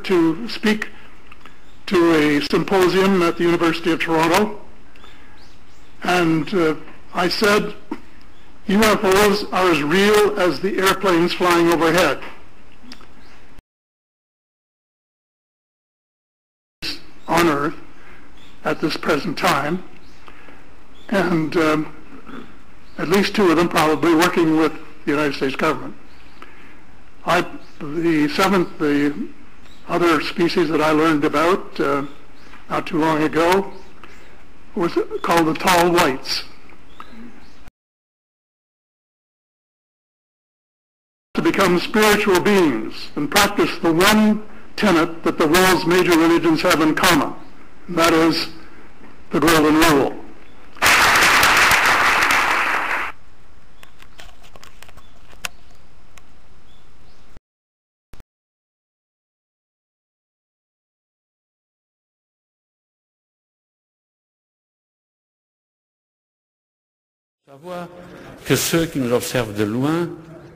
to speak to a symposium at the University of Toronto, and I said, UFOs are as real as the airplanes flying overhead. On Earth at this present time, and at least two of them probably working with the United States government. The other species that I learned about not too long ago was called the tall whites. To become spiritual beings and practice the one tenet that the world's major religions have in common, and that is the golden rule. Savoir que ceux qui nous observent de loin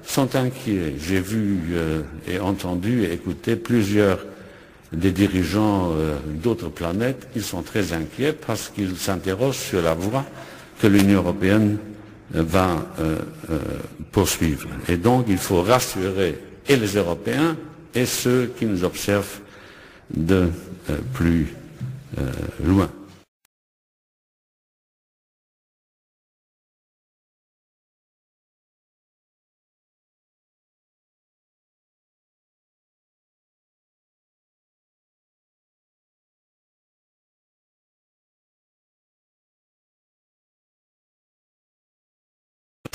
sont inquiets. J'ai vu et entendu et écouté plusieurs des dirigeants d'autres planètes. Ils sont très inquiets parce qu'ils s'interrogent sur la voie que l'Union européenne va poursuivre. Et donc il faut rassurer et les Européens et ceux qui nous observent de plus loin.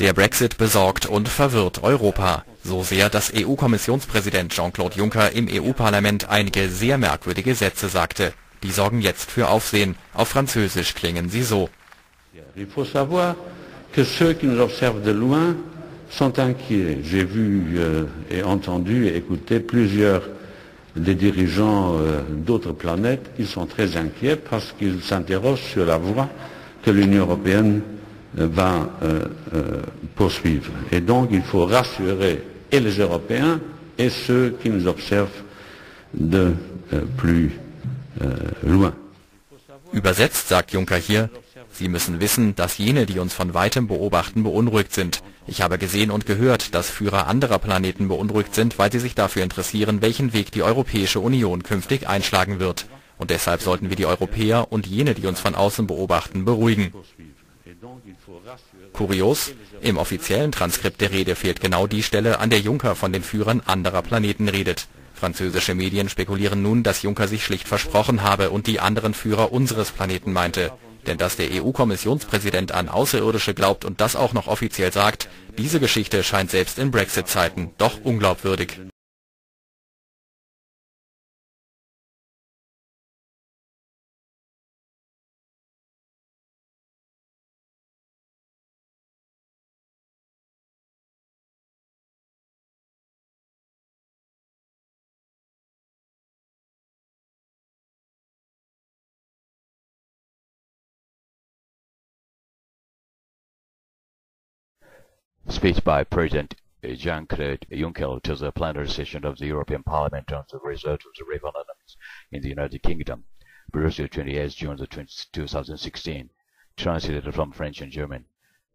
Der Brexit besorgt und verwirrt Europa. So sehr, dass EU-Kommissionspräsident Jean-Claude Juncker im EU-Parlament einige sehr merkwürdige Sätze sagte. Die sorgen jetzt für Aufsehen. Auf Französisch klingen sie so. Il faut savoir que ceux qui nous observent de loin sont inquiets. J'ai vu et entendu et écouté plusieurs des dirigeants d'autres planètes. Ils sont très inquiets parce qu'ils s'interrogent sur la voie que l'Union européenne va poursuivre. Et donc il faut rassurer et les Européens et ceux qui nous observent de plus loin. Übersetzt sagt Juncker hier, Sie müssen wissen, dass jene, die uns von weitem beobachten, beunruhigt sind. Ich habe gesehen und gehört, dass Führer anderer Planeten beunruhigt sind, weil sie sich dafür interessieren, welchen Weg die Europäische Union künftig einschlagen wird. Und deshalb sollten wir die Europäer und jene, die uns von außen beobachten, beruhigen. Kurios, im offiziellen Transkript der Rede fehlt genau die Stelle, an der Juncker von den Führern anderer Planeten redet. Französische Medien spekulieren nun, dass Juncker sich schlicht versprochen habe und die anderen Führer unseres Planeten meinte. Denn dass der EU-Kommissionspräsident an Außerirdische glaubt und das auch noch offiziell sagt, diese Geschichte scheint selbst in Brexit-Zeiten doch unglaubwürdig. Speech by President Jean-Claude Juncker to the plenary session of the European Parliament on the result of the referendums in the United Kingdom, Brussels, 28 June 2016, translated from French and German.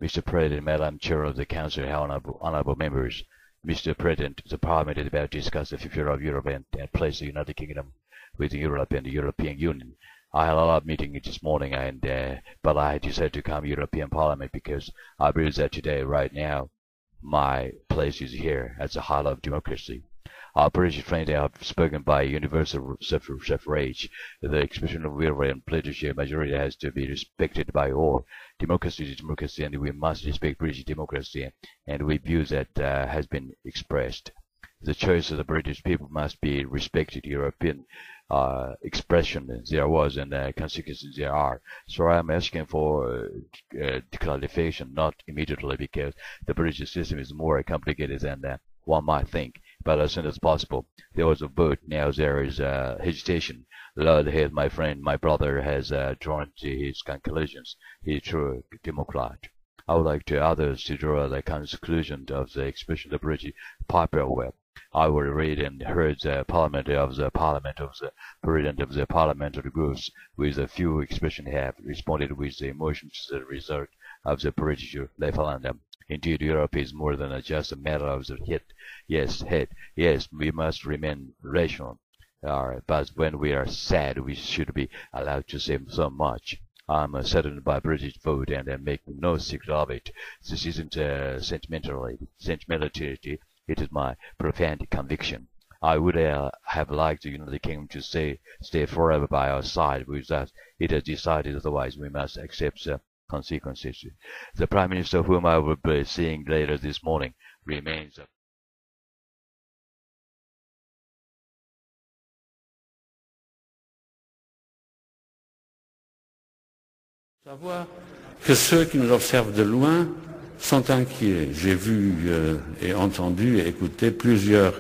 Mr. President, Madam Chair of the Council, honorable members, Mr. President, the Parliament is about to discuss the future of Europe and place the United Kingdom within Europe and the European Union. I had a lot of meeting this morning, but I decided to come to European Parliament because I believe that today, right now, my place is here as the heart of democracy. Our British friends have spoken by universal suffrage. The expression of will and political majority has to be respected by all. Democracy is democracy, and we must respect British democracy, and we view that has been expressed. The choice of the British people must be respected. European expression there was and consequences there are. So I'm asking for clarification, not immediately, because the British system is more complicated than one might think. But as soon as possible, there was a vote. Now there is hesitation. Lord Head, my friend, my brother, has drawn to his conclusions. He is a true democrat. I would like to others to draw the conclusion of the expression of the British popular will. I will read and heard the President of the parliamentary groups with a few expressions have responded with emotion to the result of the British referendum. Indeed, Europe is more than just a matter of the head. Yes, we must remain rational. But when we are sad, we should be allowed to say so much. I'm saddened by British vote and I make no secret of it. This isn't sentimentality. It is my profound conviction. I would have liked the United Kingdom to stay forever by our side. With us, it has decided otherwise. We must accept the consequences. The Prime Minister, whom I will be seeing later this morning, remains. Savoir que ceux qui nous observent de loin sont inquiets. J'ai vu et entendu et écouté plusieurs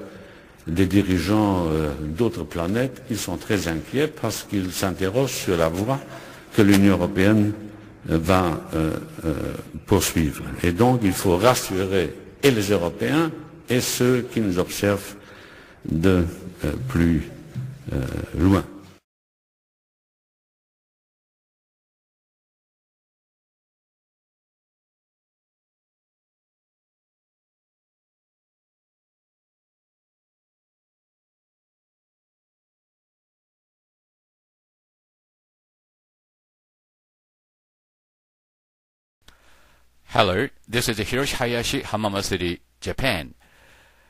des dirigeants d'autres planètes qui sont très inquiets parce qu'ils s'interrogent sur la voie que l'Union européenne va poursuivre. Et donc il faut rassurer et les Européens et ceux qui nous observent de plus loin. Hello, this is Hiroshi Hayashi, Hamamatsu, Japan.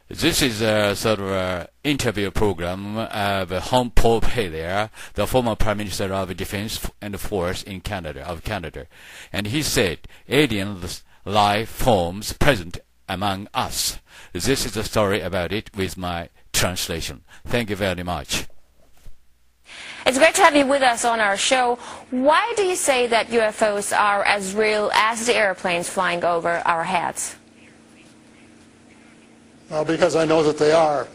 This is a sort of interview program of Home Pope Hellyer, the former Prime Minister of Defense and Force in Canada. And he said, alien life forms present among us. This is the story about it with my translation. Thank you very much. It's great to have you with us on our show. Why do you say that UFOs are as real as the airplanes flying over our heads? Well, because I know that they are.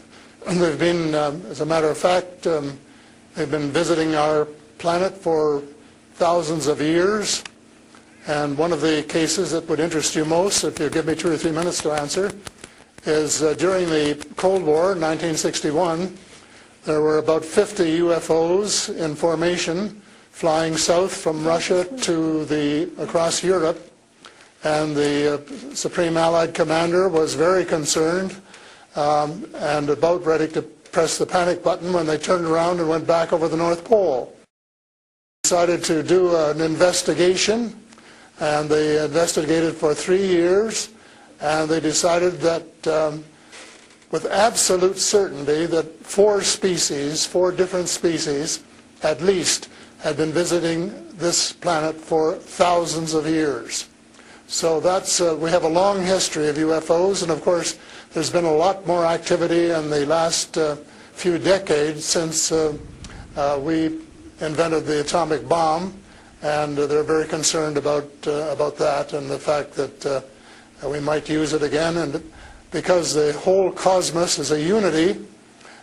They've been, as a matter of fact, they've been visiting our planet for thousands of years. And one of the cases that would interest you most, if you give me 2 or 3 minutes to answer, is during the Cold War, 1961, there were about 50 UFOs in formation flying south from Russia to across Europe, and the Supreme Allied Commander was very concerned and about ready to press the panic button when they turned around and went back over the North Pole. They decided to do an investigation, and they investigated for 3 years, and they decided that with absolute certainty that 4 different species at least, had been visiting this planet for thousands of years. So that's, we have a long history of UFOs, and of course there's been a lot more activity in the last few decades since we invented the atomic bomb, and they're very concerned about that and the fact that we might use it again. And because the whole cosmos is a unity,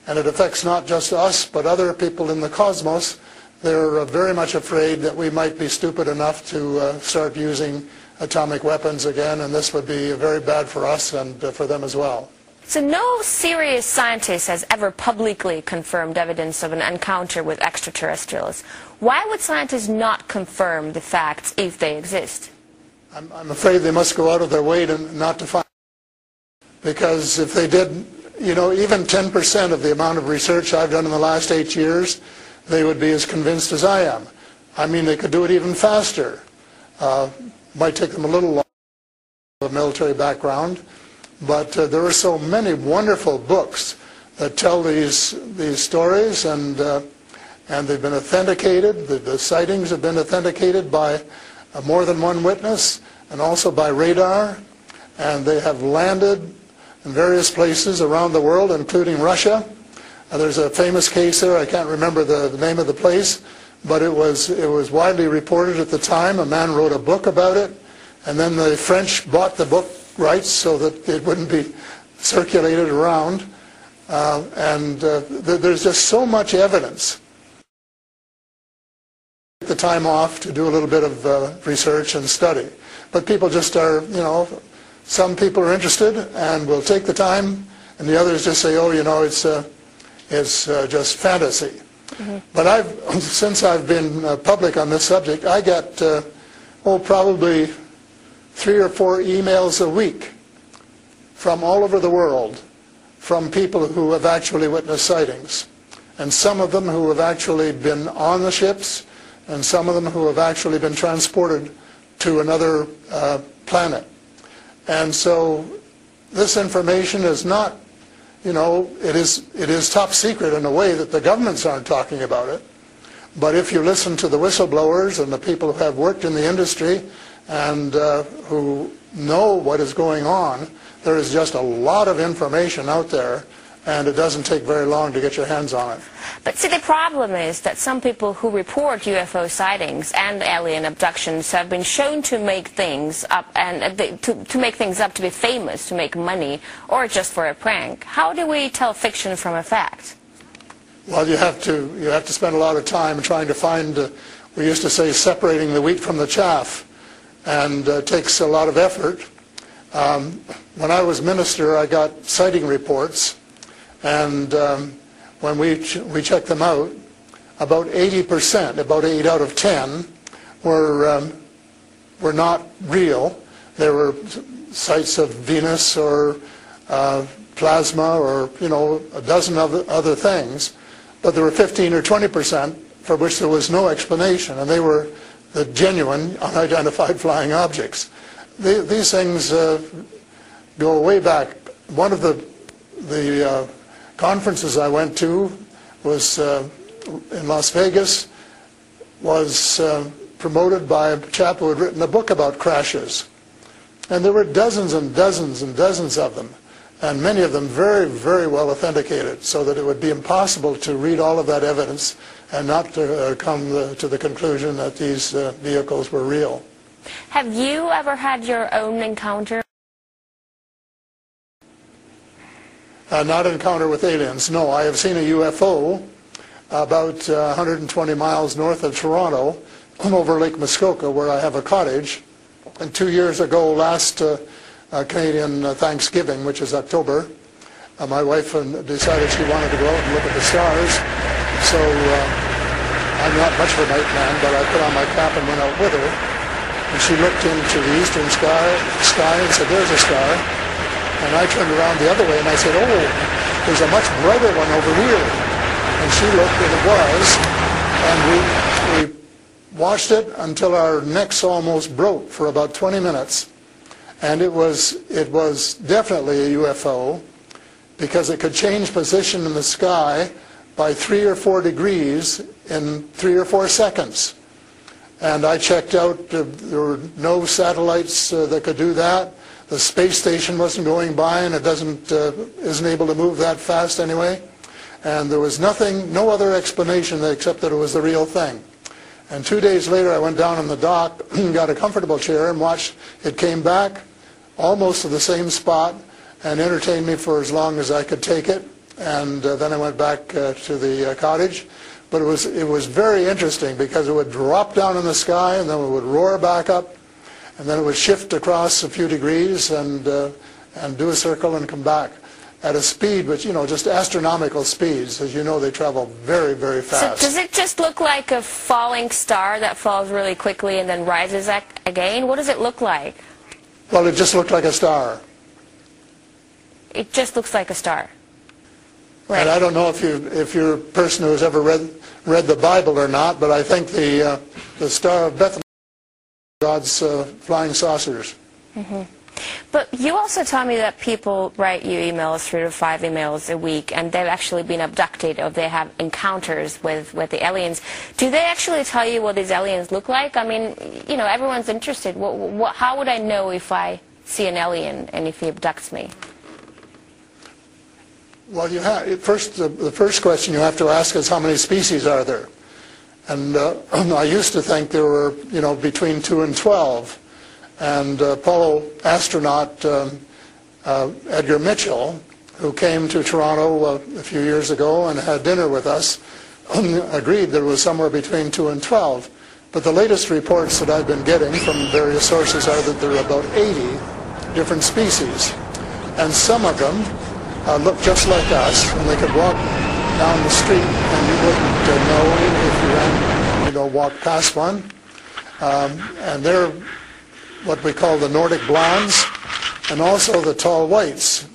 and it affects not just us, but other people in the cosmos, they're very much afraid that we might be stupid enough to start using atomic weapons again, and this would be very bad for us and for them as well. So no serious scientist has ever publicly confirmed evidence of an encounter with extraterrestrials. Why would scientists not confirm the facts if they exist? I'm afraid they must go out of their way not to find. Because if they did, you know, even 10% of the amount of research I've done in the last 8 years, they would be as convinced as I am. I mean, they could do it even faster. Might take them a little longer, a military background, but there are so many wonderful books that tell these stories, and they've been authenticated. The sightings have been authenticated by more than one witness, and also by radar, and they have landed in various places around the world, including Russia. There's a famous case there. I can't remember the name of the place, but it was widely reported at the time. A man wrote a book about it, and then the French bought the book rights so that it wouldn't be circulated around. There's just so much evidence. Take the time off to do a little bit of research and study, but people just are, you know, some people are interested and will take the time and the others just say, oh, you know, it's just fantasy. But since I've been public on this subject, I get, probably 3 or 4 emails a week from all over the world, from people who have actually witnessed sightings, and some of them who have actually been on the ships, and some of them who have actually been transported to another planet. And so this information is not, you know, it is top secret in a way that the governments aren't talking about it. But if you listen to the whistleblowers and the people who have worked in the industry and who know what is going on, there is just a lot of information out there, and it doesn't take very long to get your hands on it. But see, the problem is that some people who report UFO sightings and alien abductions have been shown to make things up, and to make things up to be famous, to make money, or just for a prank. How do we tell fiction from a fact? Well, you have to spend a lot of time trying to find, we used to say, separating the wheat from the chaff, and it takes a lot of effort. When I was minister, I got sighting reports, and when we checked them out, about 80%, about 8 out of 10, were not real. There were sights of Venus or plasma or, you know, a dozen other things, but there were 15 or 20% for which there was no explanation, and they were the genuine unidentified flying objects. These things go way back. One of the conferences I went to was in Las Vegas, was promoted by a chap who had written a book about crashes. And there were dozens and dozens and dozens of them, and many of them very, very well authenticated, so that it would be impossible to read all of that evidence and not to come to the conclusion that these vehicles were real. Have you ever had your own encounter? Not an encounter with aliens, no. I have seen a UFO about 120 miles north of Toronto over Lake Muskoka, where I have a cottage. And 2 years ago, last Canadian Thanksgiving, which is October, my wife decided she wanted to go out and look at the stars. So I'm not much of a night man, but I put on my cap and went out with her. And she looked into the eastern sky and said, "There's a star." And I turned around the other way and I said, "Oh, there's a much brighter one over here." And she looked, and it was. And we watched it until our necks almost broke for about 20 minutes. And it was definitely a UFO, because it could change position in the sky by 3 or 4 degrees in 3 or 4 seconds. And I checked out, there were no satellites that could do that. The space station wasn't going by, and it isn't able to move that fast anyway. And there was nothing, no other explanation except that it was the real thing. And 2 days later, I went down on the dock, got a comfortable chair, and watched it came back almost to the same spot and entertained me for as long as I could take it. And then I went back to the cottage. But it was very interesting, because it would drop down in the sky, and then it would roar back up, and then it would shift across a few degrees and do a circle and come back at a speed which, you know, just astronomical speeds. As you know, they travel very, very fast. So does it just look like a falling star that falls really quickly and then rises again? What does it look like? Well, it just looked like a star. It just looks like a star. Right. And I don't know if you're a person who has ever read the Bible or not, but I think the Star of Bethlehem is God's flying saucers. Mm-hmm. But you also tell me that people write you emails, 3 to 5 emails a week, and they've actually been abducted, or they have encounters with the aliens. Do they actually tell you what these aliens look like? I mean, you know, everyone's interested. How would I know if I see an alien and if he abducts me? Well, the first question you have to ask is, how many species are there? And I used to think there were, you know, between 2 and 12. And Apollo astronaut Edgar Mitchell, who came to Toronto a few years ago and had dinner with us, agreed there was somewhere between 2 and 12. But the latest reports that I've been getting from various sources are that there are about 80 different species. And some of them look just like us, and they could walk down the street and you wouldn't know if you ran, walk past one. And they're what we call the Nordic blondes, and also the tall whites,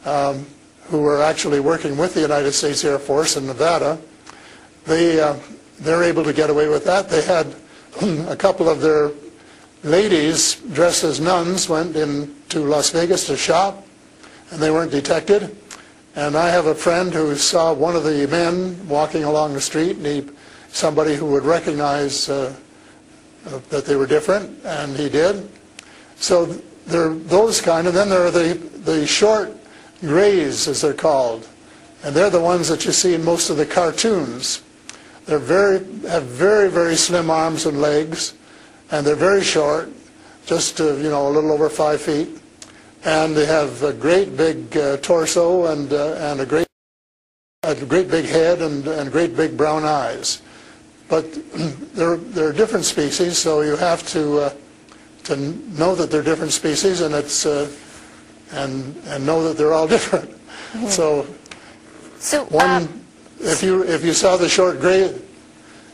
who were actually working with the United States Air Force in Nevada. They're able to get away with that. They had a couple of their ladies dressed as nuns went into Las Vegas to shop, and they weren't detected. And I have a friend who saw one of the men walking along the street, and somebody who would recognize that they were different, and he did. So there are those kind, and then there are the short grays, as they're called, and they're the ones that you see in most of the cartoons. They have very, very slim arms and legs, and they're very short, just a little over 5 feet, and they have a great big torso and a great big head and great big brown eyes. But they're different species, so you have to know that they're different species, and it's and know that they're all different. Mm-hmm. So if you saw the short gray,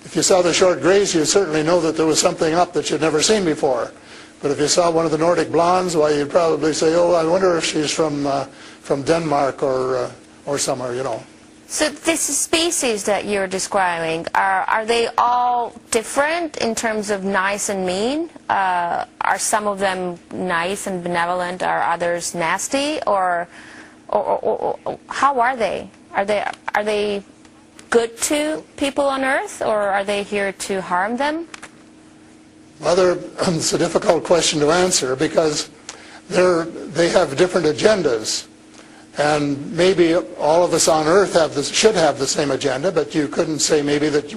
if you saw the short grays, you'd certainly know that there was something up that you'd never seen before. But if you saw one of the Nordic blondes, why, you'd probably say, "Oh, I wonder if she's from Denmark or somewhere, So this species that you're describing, are they all different in terms of nice and mean? Are some of them nice and benevolent? Are others nasty? Or how are they? Are they good to people on Earth, or are they here to harm them? Well, it's a difficult question to answer because they have different agendas. And maybe all of us on Earth should have the same agenda, but you couldn't say maybe that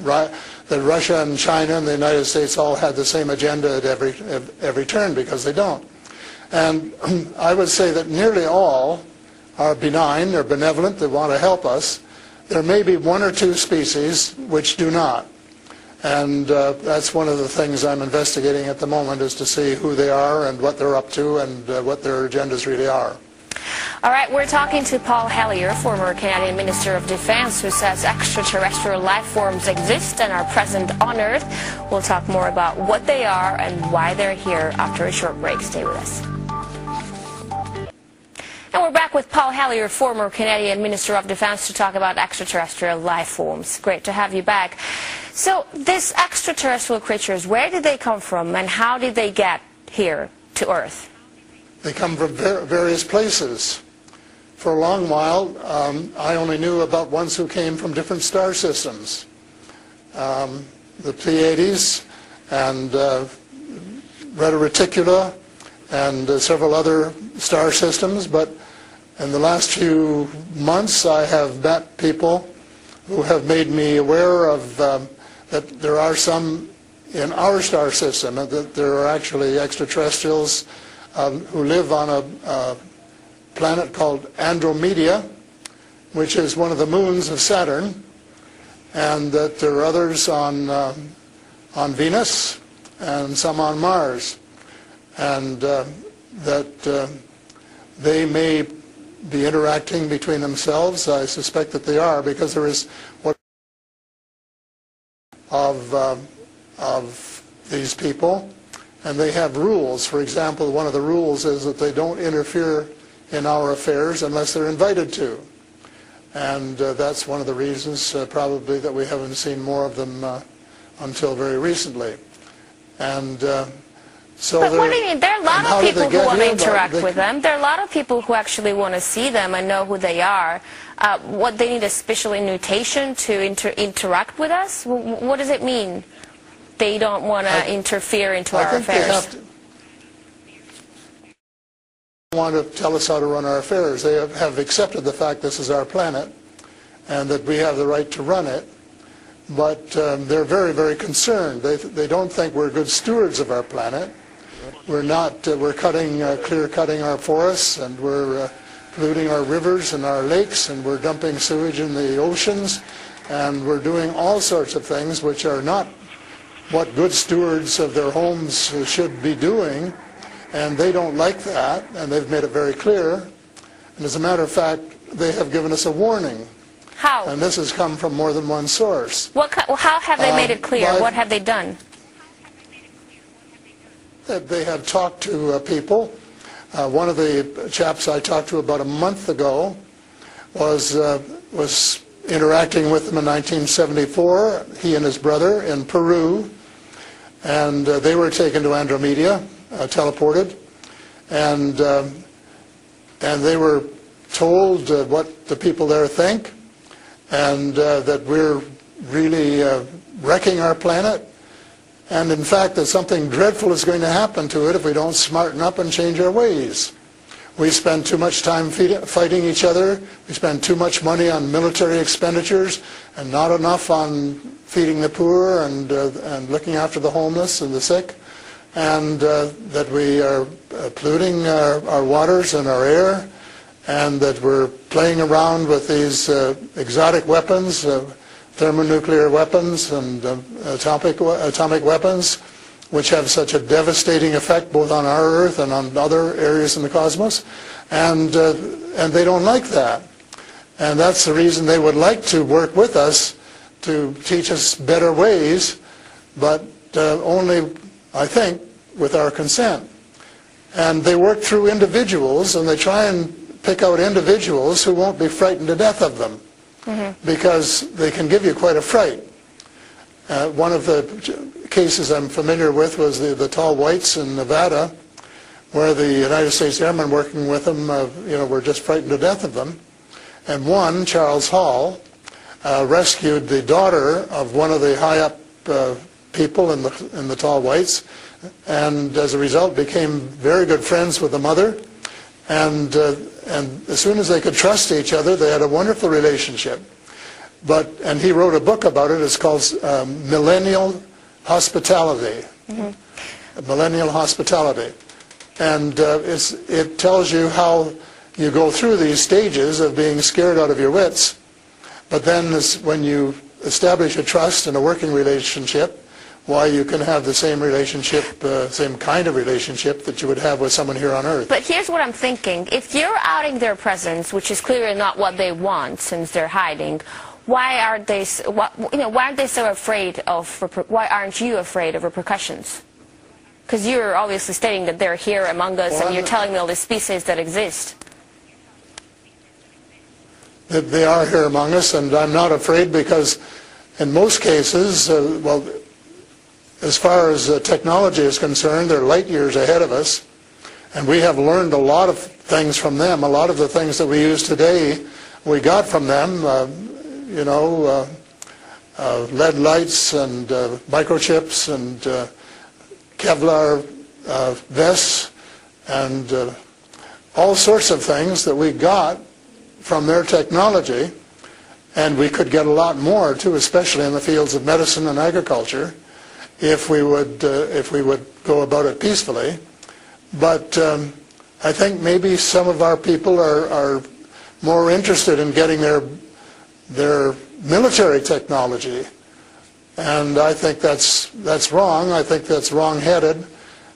Russia and China and the United States all had the same agenda at every turn, because they don't. And I would say that nearly all are benign, they're benevolent, they want to help us. There may be one or two species which do not. And that's one of the things I'm investigating at the moment, is to see who they are and what they're up to and what their agendas really are. All right, we're talking to Paul Hellyer, former Canadian Minister of Defense, who says extraterrestrial life forms exist and are present on Earth. We'll talk more about what they are and why they're here after a short break. Stay with us. And we're back with Paul Hellyer, former Canadian Minister of Defense, to talk about extraterrestrial life forms. Great to have you back. So these extraterrestrial creatures, where did they come from and how did they get here to Earth? They come from various places. For a long while, I only knew about ones who came from different star systems. The Pleiades and Reta Reticula and several other star systems, but in the last few months I have met people who have made me aware of that there are some in our star system, and that there are actually extraterrestrials who live on a planet called Andromeda, which is one of the moons of Saturn, and that there are others on Venus and some on Mars, and that they may be interacting between themselves. I suspect that they are, because there is what of these people, and they have rules. For example, one of the rules is that they don't interfere in our affairs unless they're invited to, and that's one of the reasons probably that we haven't seen more of them until very recently. And so but what do you mean? There are a lot of people who want to interact with them. There are a lot of people who actually want to see them and know who they are. What, they need a special invitation to interact with us? What does it mean? They don't want to interfere into our affairs. They want to tell us how to run our affairs. They have accepted the fact this is our planet and that we have the right to run it. But they're very, very concerned. They don't think we're good stewards of our planet. We're not. We're clear-cutting our forests, and we're polluting our rivers and our lakes, and we're dumping sewage in the oceans, and we're doing all sorts of things which are not what good stewards of their homes should be doing, and they don't like that, and they've made it very clear. And as a matter of fact, they have given us a warning. How? And this has come from more than one source. How have they made it clear? What have they done? They had talked to people. One of the chaps I talked to about a month ago was interacting with them in 1974, he and his brother in Peru, and they were taken to Andromeda, teleported, and they were told what the people there think, and that we're really wrecking our planet, and in fact that something dreadful is going to happen to it if we don't smarten up and change our ways. We spend too much time fighting each other. We spend too much money on military expenditures and not enough on feeding the poor and looking after the homeless and the sick. And that we are polluting our waters and our air, and that we're playing around with these exotic weapons, thermonuclear weapons and atomic weapons, which have such a devastating effect both on our Earth and on other areas in the cosmos, and they don't like that. And that's the reason they would like to work with us to teach us better ways, but only, I think, with our consent. And they work through individuals, and they try and pick out individuals who won't be frightened to death of them, because they can give you quite a fright. One of the cases I'm familiar with was the tall whites in Nevada, where the United States Airmen working with them, were just frightened to death of them. And one, Charles Hall, rescued the daughter of one of the high-up people in the tall whites, and as a result became very good friends with the mother. And as soon as they could trust each other, they had a wonderful relationship. And he wrote a book about it. It's called Millennial Hospitality. Millennial Hospitality. And it tells you how you go through these stages of being scared out of your wits. But then when you establish a trust and a working relationship, why you can have the same relationship, same kind of relationship that you would have with someone here on Earth. But here's what I'm thinking. If you're outing their presence, which is clearly not what they want since they're hiding, why aren't they so afraid of, why aren't you afraid of repercussions? Because you're obviously stating that they're here among us, and you're telling me all the species that exist. That they are here among us, and I'm not afraid, because in most cases, as far as technology is concerned, they're light years ahead of us, and we have learned a lot of things from them. A lot of the things that we use today, we got from them. Lead lights and microchips and Kevlar vests and all sorts of things that we got from their technology, and we could get a lot more too, especially in the fields of medicine and agriculture, if we would go about it peacefully. But I think maybe some of our people are more interested in getting their military technology, and I think that's wrong. I think that's wrong-headed,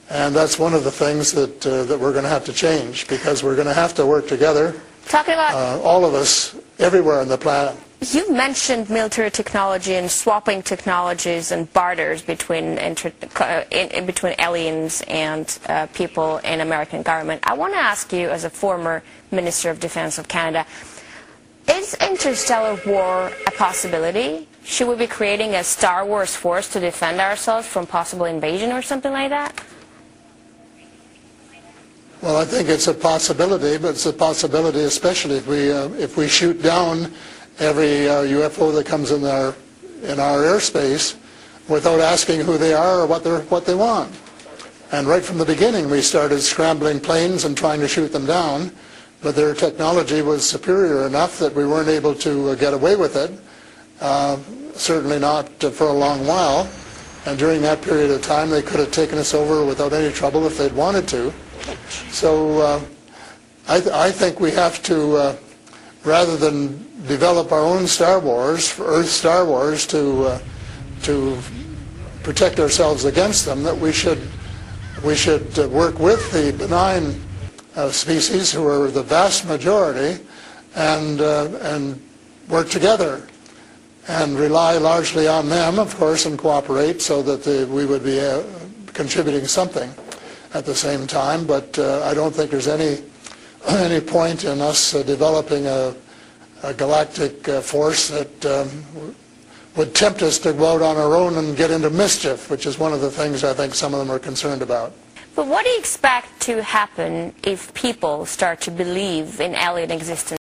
and that's one of the things that we're going to have to change, because we're going to have to work together. Talking about all of us, everywhere on the planet. You mentioned military technology and swapping technologies and barters between aliens and people in American government. I want to ask you, as a former Minister of Defense of Canada, is interstellar war a possibility? Should we be creating a Star Wars force to defend ourselves from possible invasion or something like that? Well, I think it's a possibility, but it's a possibility especially if we shoot down every UFO that comes in our airspace without asking who they are or what they want. And right from the beginning, we started scrambling planes and trying to shoot them down, but their technology was superior enough that we weren't able to get away with it. Certainly not for a long while. And during that period of time, they could have taken us over without any trouble if they'd wanted to. So I think we have to, rather than develop our own Star Wars, Earth Star Wars, to protect ourselves against them, that we should work with the benign species, who are the vast majority, and work together and rely largely on them, of course, and cooperate so that we would be contributing something at the same time. But I don't think there's any point in us developing a galactic force that would tempt us to go out on our own and get into mischief, which is one of the things I think some of them are concerned about. But what do you expect to happen if people start to believe in alien existence?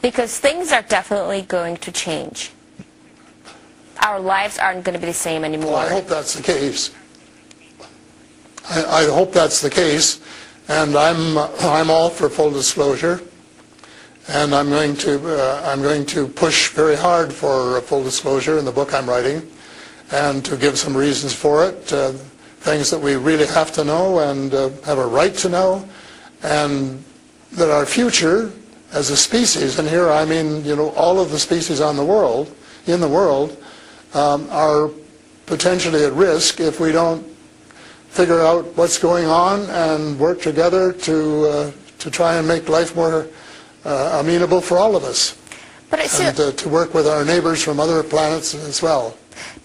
Because things are definitely going to change. Our lives aren't going to be the same anymore. Well, I hope that's the case. I hope that's the case, and I'm all for full disclosure, and I'm going to push very hard for full disclosure in the book I'm writing, and to give some reasons for it, things that we really have to know and have a right to know, and that our future as a species, and here I mean, you know, all of the species in the world, are potentially at risk if we don't figure out what's going on and work together to try and make life more amenable for all of us. But it's and to work with our neighbors from other planets as well.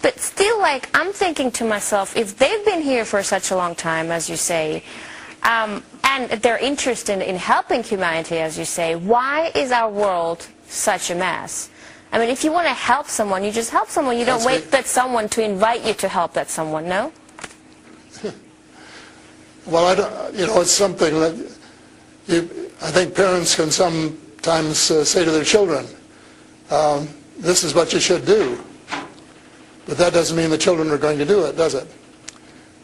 But still, like, I'm thinking to myself, if they've been here for such a long time, as you say, and they're interested in helping humanity, as you say, why is our world such a mess? I mean, if you want to help someone, you just help someone. You don't wait for someone to invite you to help that someone, no? Well, you know, it's something that I think parents can sometimes say to their children, this is what you should do. But that doesn't mean the children are going to do it, does it?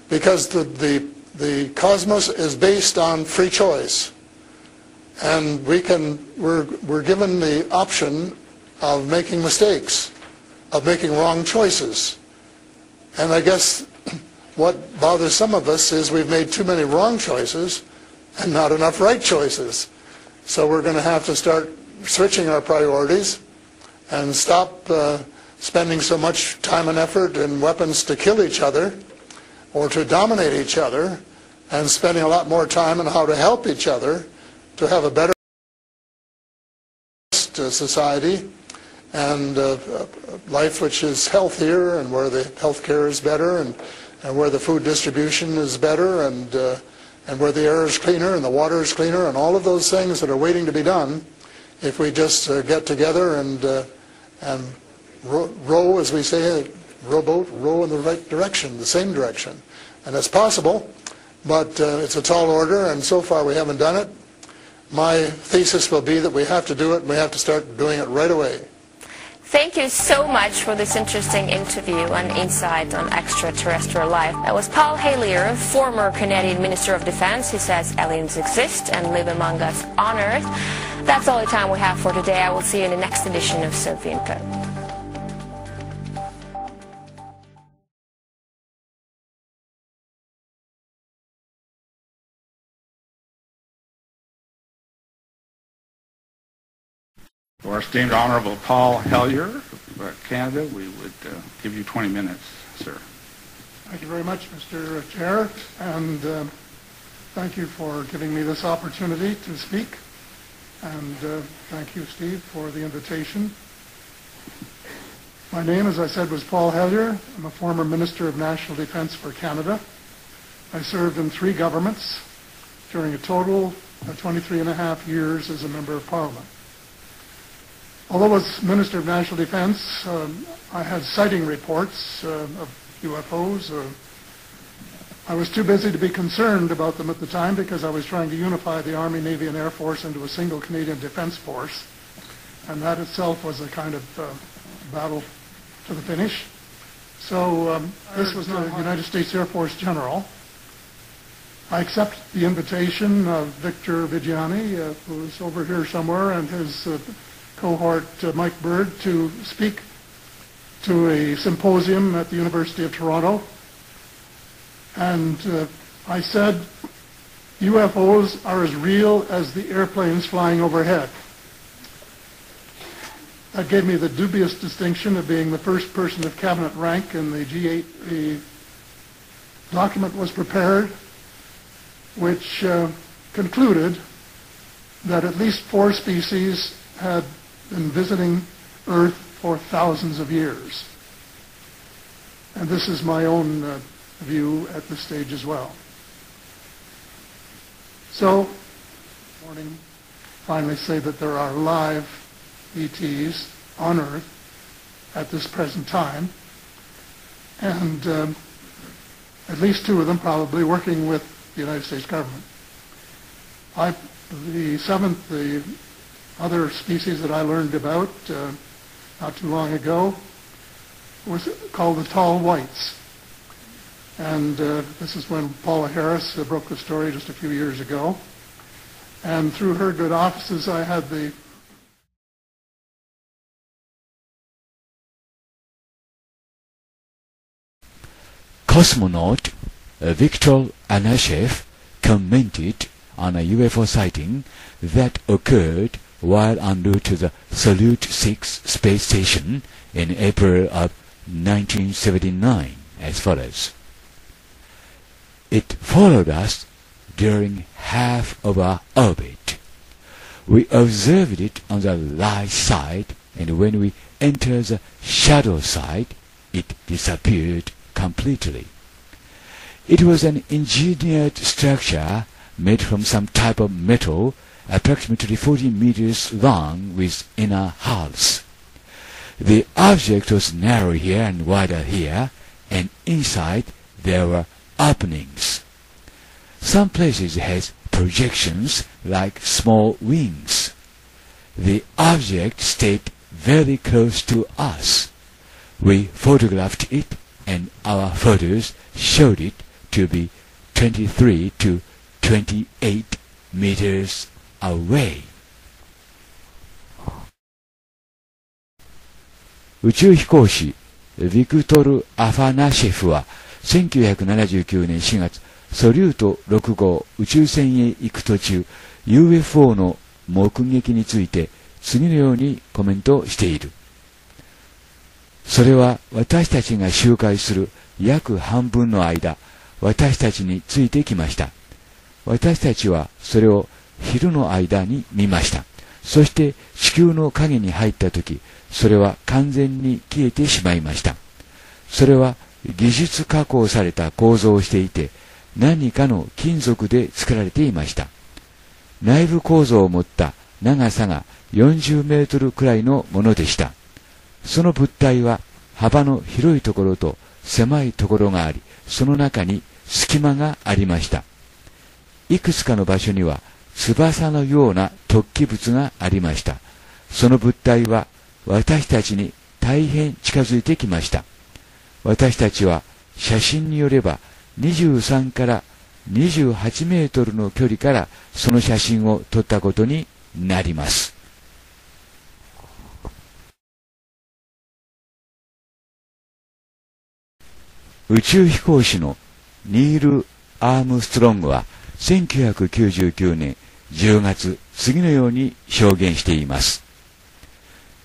Because the cosmos is based on free choice. And we're given the option of making mistakes, of making wrong choices. And I guess what bothers some of us is we've made too many wrong choices and not enough right choices. So we're going to have to start switching our priorities and stop spending so much time and effort and weapons to kill each other or to dominate each other, and spending a lot more time on how to help each other to have a better society and life which is healthier, and where the health care is better, and where the food distribution is better, and where the air is cleaner and the water is cleaner, and all of those things that are waiting to be done if we just get together and row, as we say, rowboat, row in the right direction, the same direction. And it's possible, but it's a tall order, and so far we haven't done it. My thesis will be that we have to do it, and we have to start doing it right away. Thank you so much for this interesting interview and insight on extraterrestrial life. That was Paul Hellyer, former Canadian Minister of Defense, who says aliens exist and live among us on Earth. That's all the time we have for today. I will see you in the next edition of Sophie Info. Our esteemed Honorable Paul Hellyer of Canada, we would give you 20 minutes, sir. Thank you very much, Mr. Chair, and thank you for giving me this opportunity to speak, and thank you, Steve, for the invitation. My name, as I said, was Paul Hellyer. I'm a former Minister of National Defence for Canada. I served in 3 governments during a total of 23.5 years as a Member of Parliament. Although as Minister of National Defense, I had sighting reports of UFOs. I was too busy to be concerned about them at the time because I was trying to unify the Army, Navy, and Air Force into a single Canadian Defence Force. And that itself was a kind of battle to the finish. So this was the United States Air Force General. I accept the invitation of Victor Vigiani, who is over here somewhere, and his cohort Mike Bird, to speak to a symposium at the University of Toronto. And I said, UFOs are as real as the airplanes flying overhead. That gave me the dubious distinction of being the first person of cabinet rank in the G8. The document was prepared, which concluded that at least 4 species had been visiting Earth for thousands of years. And this is my own view at this stage as well. So, this morning, finally say that there are live ETs on Earth at this present time, and at least 2 of them probably working with the United States government. The other species that I learned about not too long ago was called the tall whites. And this is when Paula Harris broke the story just a few years ago. And through her good offices, I had the Cosmonaut Viktor Anashev commented on a UFO sighting that occurred while en route to the Salyut 6 space station in April of 1979 as follows. It followed us during half of our orbit. We observed it on the light side, and when we entered the shadow side, it disappeared completely. It was an engineered structure made from some type of metal approximately 40 meters long with inner hulls. The object was narrow here and wider here, and inside there were openings. Some places had projections like small wings. The object stayed very close to us. We photographed it, and our photos showed it to be 23 to 28 meters away. 宇宙飛行士ビクトル・アファナシェフは1979年4月ソリュート6号宇宙船へ行く途中 UFO の目撃について次のようにコメントしている。それは私たちが周回する約半分の間、私たちについてきました。私たちはそれを昼の間に見ました。そして地球の影に入った時、それは完全に消えてしまいました。それは技術加工された構造をしていて、何かの金属で作られていました。内部構造を持った長さが40メートルくらいのものでした。その物体は幅の広いところと狭いところがあり、その中に隙間がありました。いくつかの場所には翼のような突起物がありました。その物体は私たちに大変近づいてきました。私たちは写真によれば23から28メートルの距離からその写真を撮ったことになります。宇宙飛行士のニール・アームストロングは1999年10月次のように証言しています。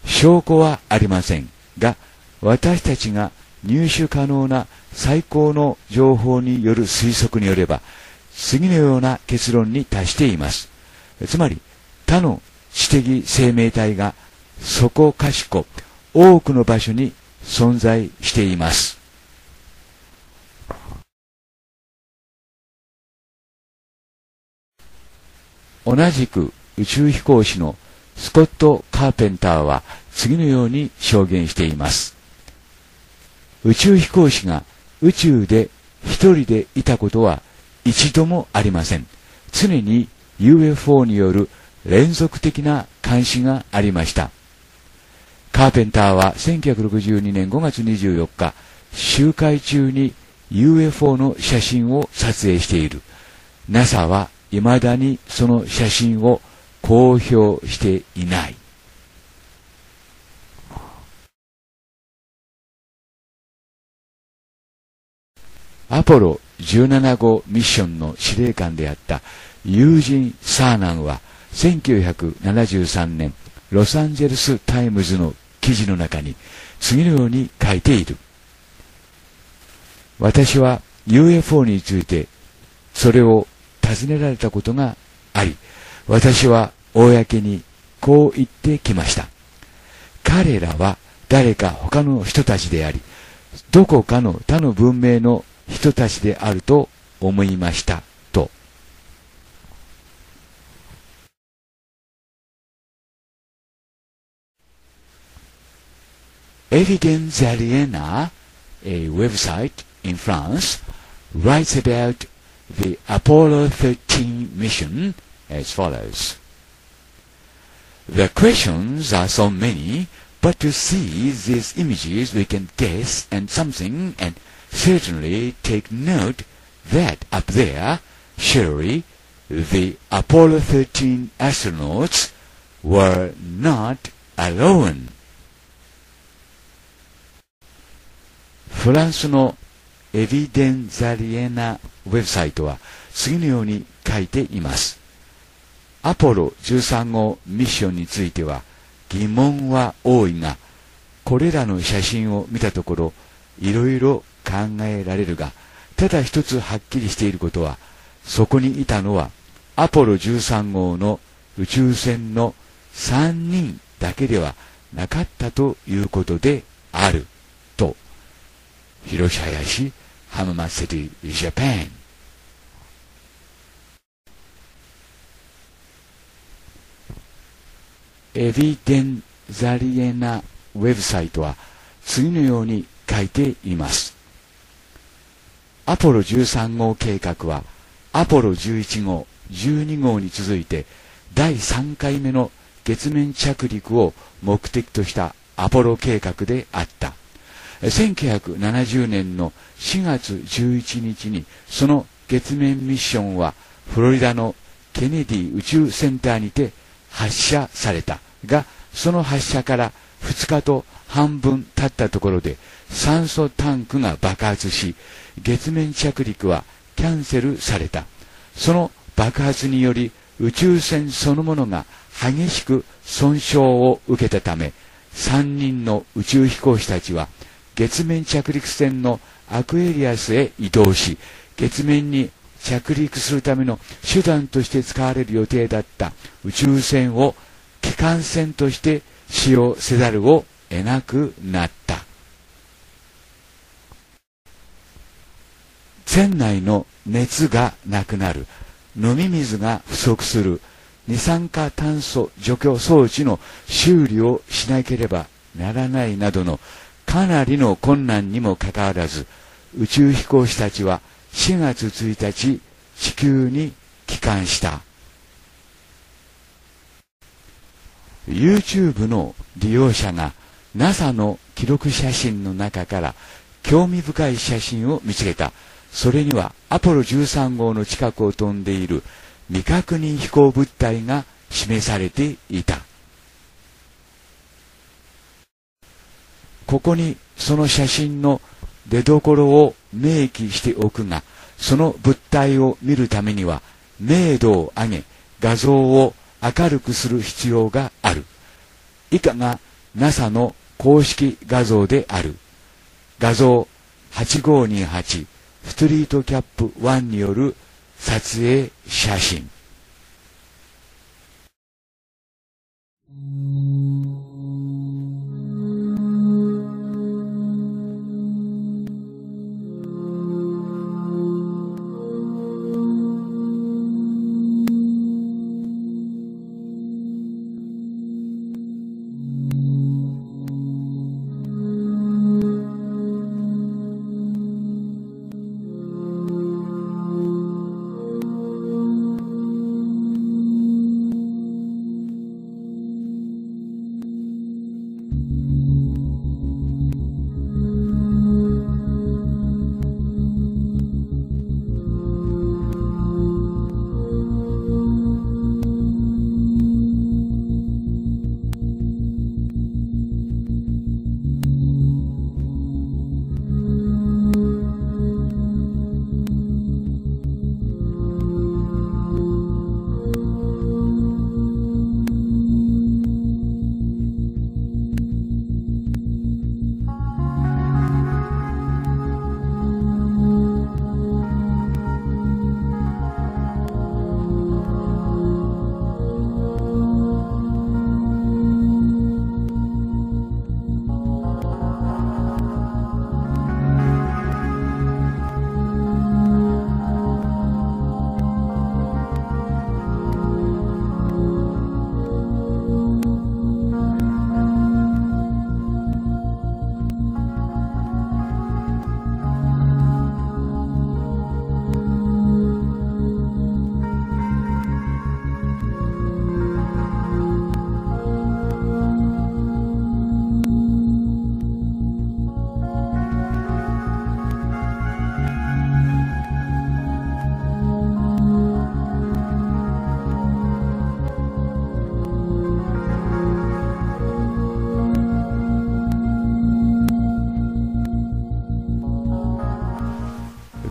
証拠はありませんが、私たちが入手可能な最高の情報による推測によれば、次のような結論に達しています。つまり、他の知的生命体がそこかしこ多くの場所に存在しています。同じく宇宙飛行士のスコット・カーペンターは次のように証言しています。宇宙飛行士が宇宙で一人でいたことは一度もありません。常に UFO による連続的な監視がありました。カーペンターは1962年5月24日、周回中に UFO の写真を撮影している。NASA は未だにその写真を公表していない。アポロ17号ミッションの司令官であったユージン・サーナンは1973年ロサンゼルス・タイムズの記事の中に次のように書いている。私は UFO についてそれを尋ねられたことがあり、私は公にこう言ってきました。彼らは誰か他の人たちであり、どこかの他の文明の人たちであると思いましたと。Evidence Aliena, a website in France, writes about the Apollo 13 mission as follows. The questions are so many, but to see these images we can guess and something and certainly take note that up there, surely the Apollo 13 astronauts were not alone. フランスのエビデンザリエナウェブサイトは次のように書いています。アポロ13号ミッションについては疑問は多いが、これらの写真を見たところいろいろ考えられるが、ただ一つはっきりしていることは、そこにいたのはアポロ13号の宇宙船の3人だけではなかったということであると。Hiroshi Hayashi, Hamama City, Japan。エビデンザリエナウェブサイトは次のように書いています。アポロ13号計画はアポロ11号、12号に続いて第3回目の月面着陸を目的としたアポロ計画であった。1970年の4月11日にその月面ミッションはフロリダのケネディ宇宙センターにて発射されたが、その発射から2日と半分経ったところで酸素タンクが爆発し、月面着陸はキャンセルされた。その爆発により宇宙船そのものが激しく損傷を受けたため、3人の宇宙飛行士たちは月面着陸船のアクエリアスへ移動し、月面に着陸するための手段として使われる予定だった宇宙船を機関船として使用せざるを得なくなった。船内の熱がなくなる、飲み水が不足する、二酸化炭素除去装置の修理をしなければならないなどのかなりの困難にもかかわらず、宇宙飛行士たちは4月1日地球に帰還した。 YouTube の利用者が NASA の記録写真の中から興味深い写真を見つけた。それにはアポロ13号の近くを飛んでいる未確認飛行物体が示されていた。ここにその写真の出どころを明記しておくが、その物体を見るためには明度を上げ画像を明るくする必要がある。以下が NASA の公式画像である。画像8528ストリートキャップ1による撮影写真。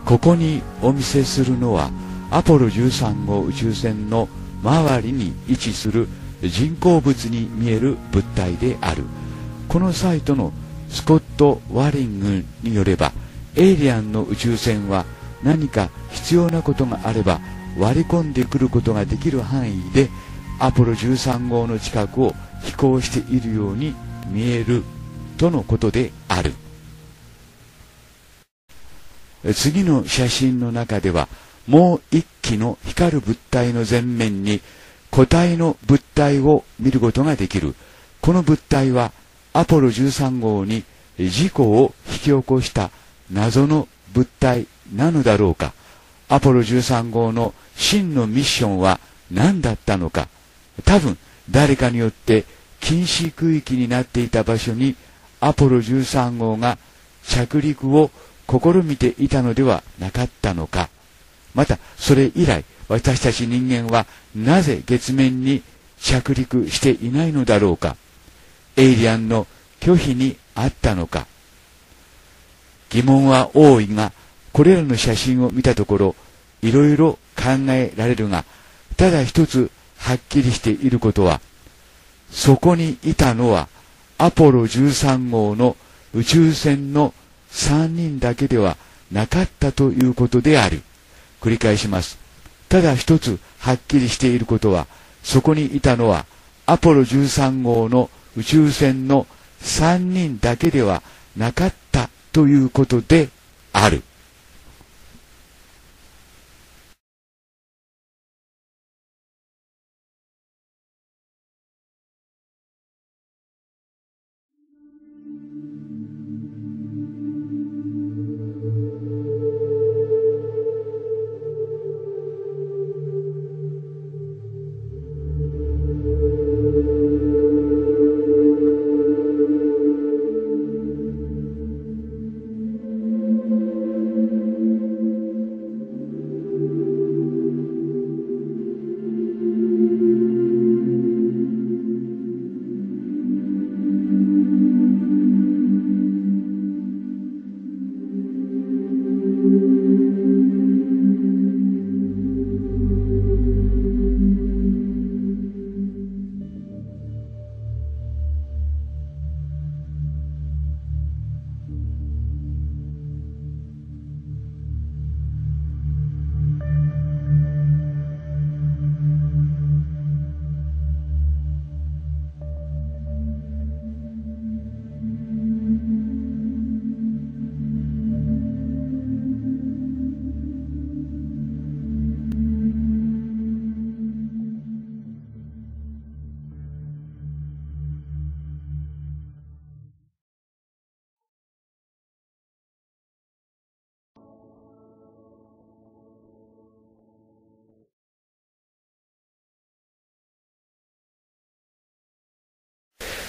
ここにお見せするのはアポロ13号宇宙船の周りに位置する人工物に見える物体である。このサイトのスコット・ワリングによれば、エイリアンの宇宙船は何か必要なことがあれば割り込んでくることができる範囲でアポロ13号の近くを飛行しているように見えるとのことである。次の写真の中では、もう一機の光る物体の前面に固体の物体を見ることができる。この物体はアポロ13号に事故を引き起こした謎の物体なのだろうか。アポロ13号の真のミッションは何だったのか。多分誰かによって禁止区域になっていた場所にアポロ13号が着陸を試みていたのではなかったのか。またそれ以来私たち人間はなぜ月面に着陸していないのだろうか。エイリアンの拒否にあったのか。疑問は多いが、これらの写真を見たところいろいろ考えられるが、ただ一つはっきりしていることは、そこにいたのはアポロ13号の宇宙船の3人だけではなかったということである。繰り返します。ただ一つはっきりしていることは、そこにいたのはアポロ13号の宇宙船の3人だけではなかったということである。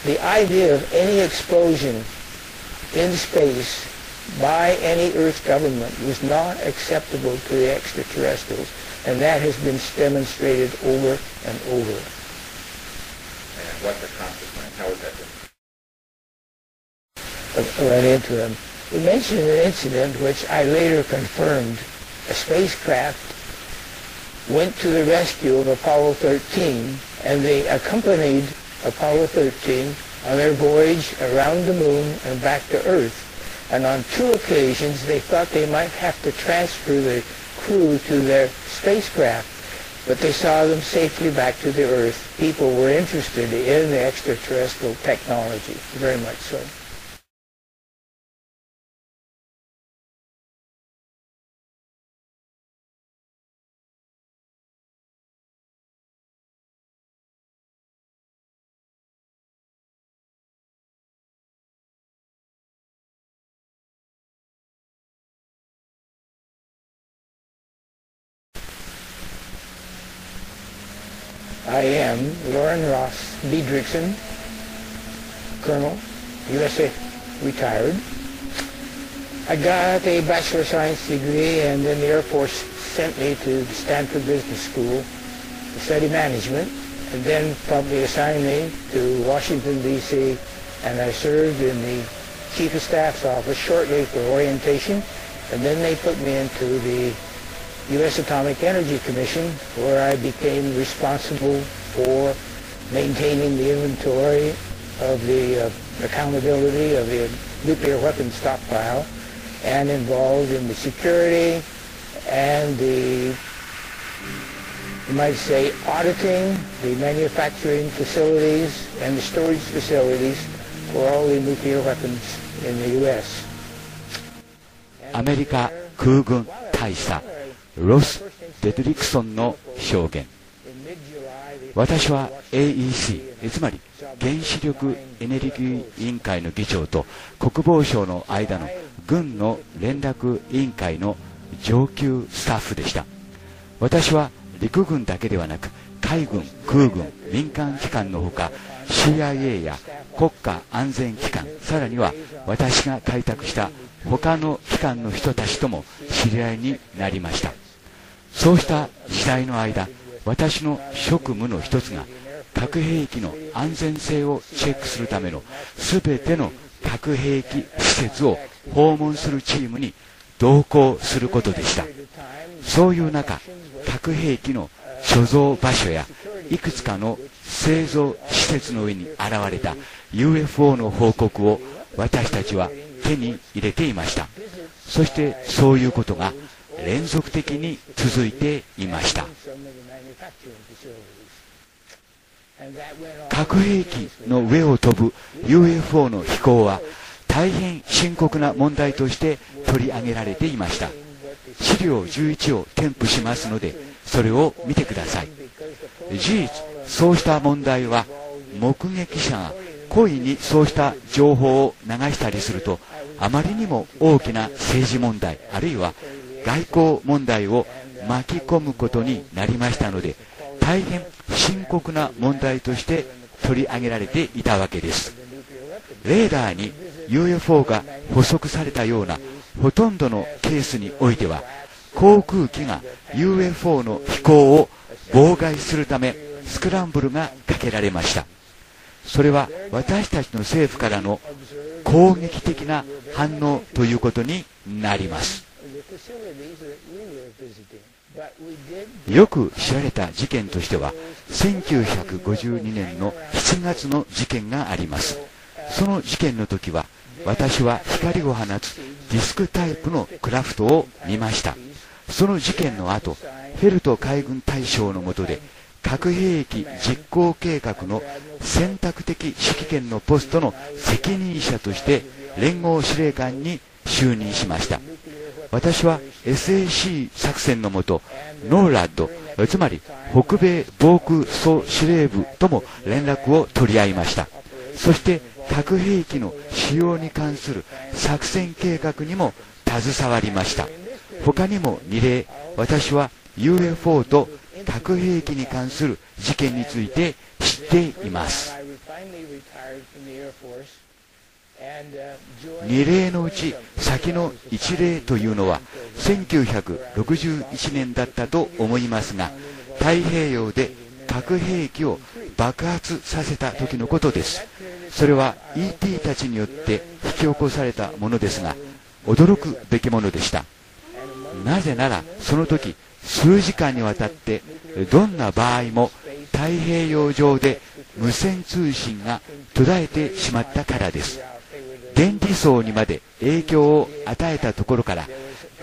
The idea of any explosion in space by any Earth government was not acceptable to the extraterrestrials, and that has been demonstrated over and over. And what's the consequence? How is that different? I ran into them. We mentioned an incident which I later confirmed. A spacecraft went to the rescue of Apollo 13, and they accompanied Apollo 13 on their voyage around the moon and back to Earth. And on 2 occasions they thought they might have to transfer the crew to their spacecraft, but they saw them safely back to the Earth. People were interested in the extraterrestrial technology, very much so. I am Lauren Ross Diedrichsen, Colonel, USA, retired. I got a Bachelor of Science degree, and then the Air Force sent me to Stanford Business School to study management, and then promptly assigned me to Washington, D.C., and I served in the Chief of Staff's office shortly for orientation, And then they put me into the U.S. Atomic Energy Commission, where I became responsible for maintaining the inventory of the accountability of the nuclear weapons stockpile, and involved in the security and the, you might say, auditing the manufacturing facilities and the storage facilities for all the nuclear weapons in the U.S. アメリカ空軍大佐ロス・デトリクソンの証言。私は AEC、つまり原子力エネルギー委員会の議長と国防省の間の軍の連絡委員会の上級スタッフでした。私は陸軍だけではなく海軍、空軍、民間機関のほか CIA や国家安全機関、さらには私が開拓した他の機関の人たちとも知り合いになりました。そうした時代の間、私の職務の一つが核兵器の安全性をチェックするためのすべての核兵器施設を訪問するチームに同行することでした。そういう中、核兵器の貯蔵場所やいくつかの製造施設の上に現れた UFO の報告を私たちは手に入れていました。そしてそういうことが連続的に続いていました。核兵器の上を飛ぶ UFO の飛行は大変深刻な問題として取り上げられていました。資料11を添付しますので、それを見てください。事実、そうした問題は目撃者が故意にそうした情報を流したりすると、あまりにも大きな政治問題、あるいは外交問題を巻き込むことになりましたので、大変深刻な問題として取り上げられていたわけです。レーダーに UFO が捕捉されたようなほとんどのケースにおいては、航空機が UFO の飛行を妨害するためスクランブルがかけられました。それは私たちの政府からの攻撃的な反応ということになります。よく知られた事件としては1952年の7月の事件があります。その事件の時は私は光を放つディスクタイプのクラフトを見ました。その事件の後、フェルト海軍大将の下で核兵器実行計画の選択的指揮権のポストの責任者として連合司令官に就任しました。私は SAC 作戦のもと、ノーラッド、つまり北米防空総司令部とも連絡を取り合いました。そして核兵器の使用に関する作戦計画にも携わりました。他にも2例、私は UFO と核兵器に関する事件について知っています。2例のうち先の1例というのは1961年だったと思いますが、太平洋で核兵器を爆発させた時のことです。それは ET たちによって引き起こされたものですが、驚くべきものでした。なぜならその時数時間にわたってどんな場合も太平洋上で無線通信が途絶えてしまったからです。原理層にまで影響を与えたところから、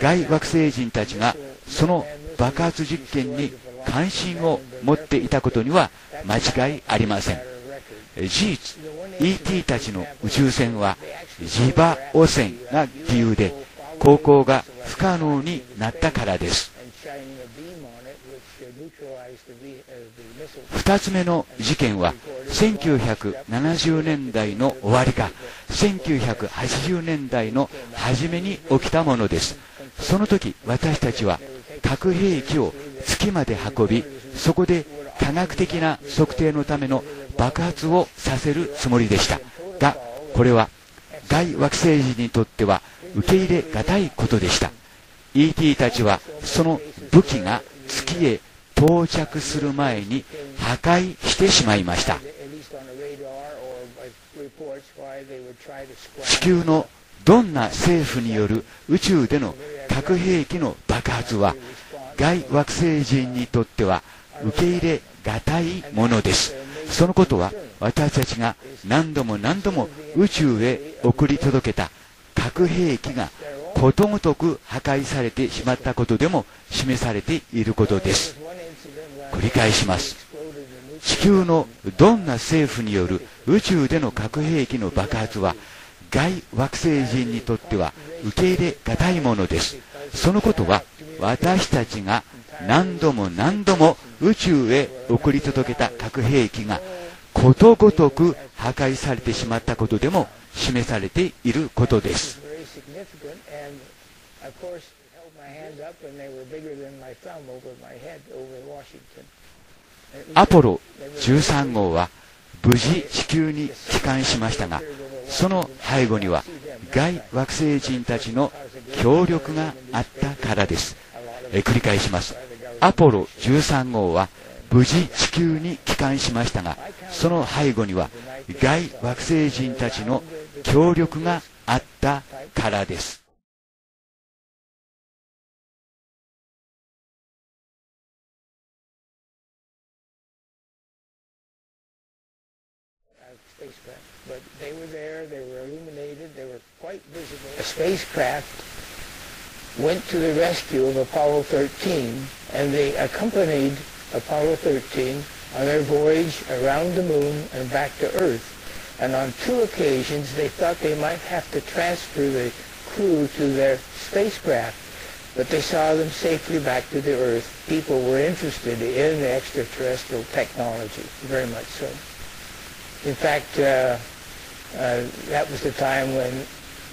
外惑星人たちがその爆発実験に関心を持っていたことには間違いありません。事実、ET たちの宇宙船は磁場汚染が理由で航行が不可能になったからです。2つ目の事件は1970年代の終わりか1980年代の初めに起きたものです。その時私たちは核兵器を月まで運び、そこで科学的な測定のための爆発をさせるつもりでしたが、これは外惑星人にとっては受け入れがたいことでした。 ET たちはその武器が月へ到着する前に破壊してしまいました。地球のどんな政府による宇宙での核兵器の爆発は外惑星人にとっては受け入れがたいものです。そのことは私たちが何度も何度も宇宙へ送り届けた核兵器がことごとく破壊されてしまったことでも示されていることです。繰り返します。地球のどんな政府による宇宙での核兵器の爆発は外惑星人にとっては受け入れがたいものです。そのことは私たちが何度も何度も宇宙へ送り届けた核兵器がことごとく破壊されてしまったことでも示されていることです。アポロ13号は無事地球に帰還しましたが、その背後には外惑星人たちの協力があったからです。繰り返します。アポロ13号は無事地球に帰還しましたが、その背後には外惑星人たちの協力があったからです。But they were there, they were illuminated, they were quite visible. A spacecraft went to the rescue of Apollo 13, and they accompanied Apollo 13 on their voyage around the moon and back to Earth. And on 2 occasions, they thought they might have to transfer the crew to their spacecraft, but they saw them safely back to the Earth. People were interested in the extraterrestrial technology, very much so. In fact, that was the time when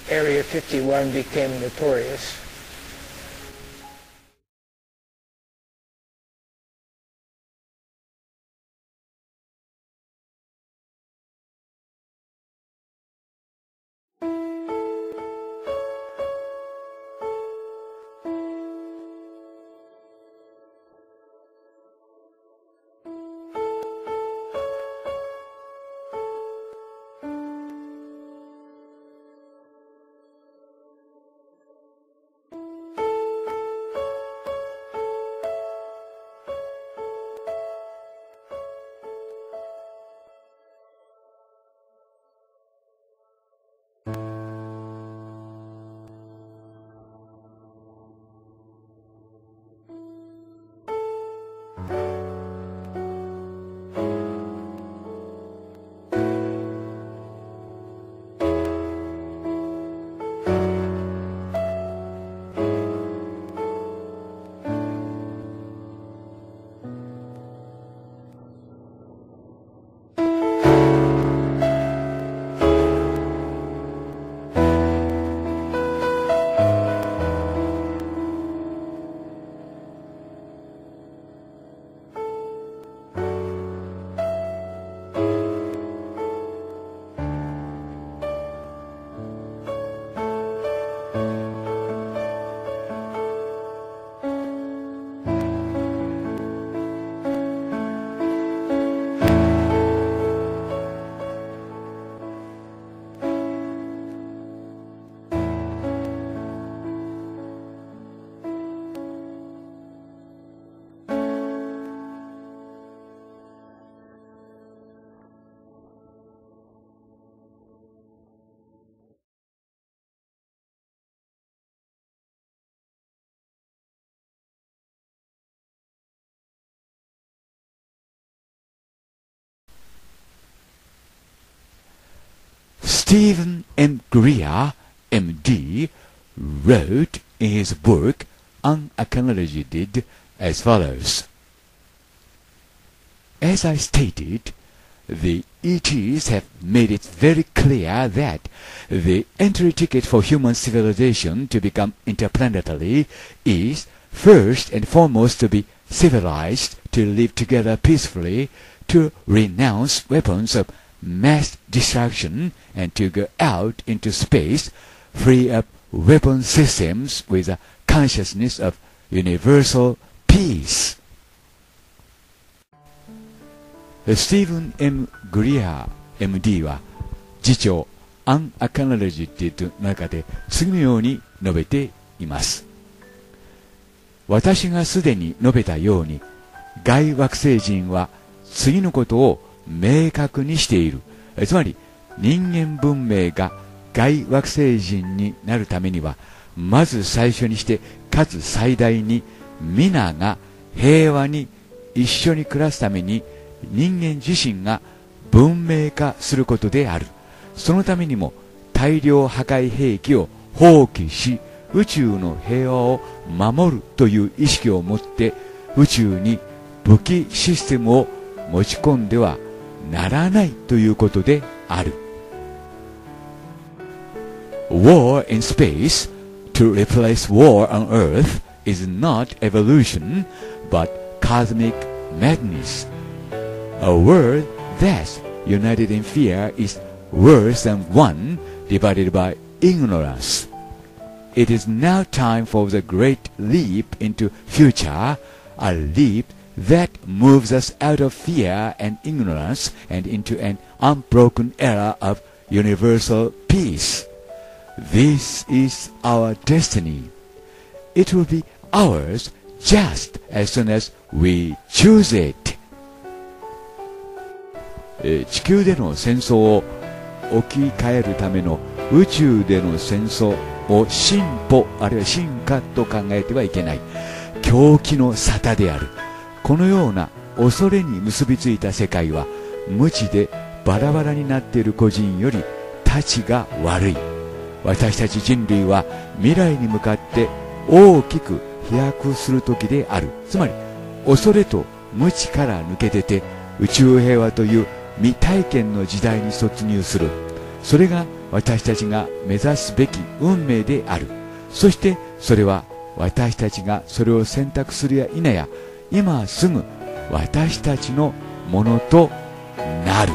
Area 51 became notorious. Stephen M. Greer, M.D., wrote in his book Unacknowledged as follows. As I stated, the ETs have made it very clear that the entry ticket for human civilization to become interplanetary is first and foremost to be civilized, to live together peacefully, to renounce weapons of mass destruction, and to go out into space, free up weapon systems with a consciousness of universal peace. スティーブン・ M. グリアー MD は次長 unacknowledged の中で次のように述べています。私がすでに述べたように、外惑星人は次のことを明確にしている。つまり、人間文明が外惑星人になるためには、まず最初にして、かつ最大に、皆が平和に一緒に暮らすために、人間自身が文明化することである。そのためにも、大量破壊兵器を放棄し、宇宙の平和を守るという意識を持って、宇宙に武器システムを持ち込んではならないということである。War in space to replace war on Earth is not evolution, but cosmic madness. A world that's united in fear is worse than one divided by ignorance. It is now time for the great leap into future, a leap that moves us out of fear and ignorance and into an unbroken era of universal peace. This is our destiny. It will be ours just as soon as we choose it. 地球での戦争を置き換えるための宇宙での戦争を進歩あるいは進化と考えてはいけない狂気の沙汰である。このような恐れに結びついた世界は無知でバラバラになっている個人よりたちが悪い。私たち人類は未来に向かって大きく飛躍する時である。つまり恐れと無知から抜け出て宇宙平和という未体験の時代に突入する。それが私たちが目指すべき運命である。そしてそれは私たちがそれを選択するや否や今すぐ私たちのものとなる。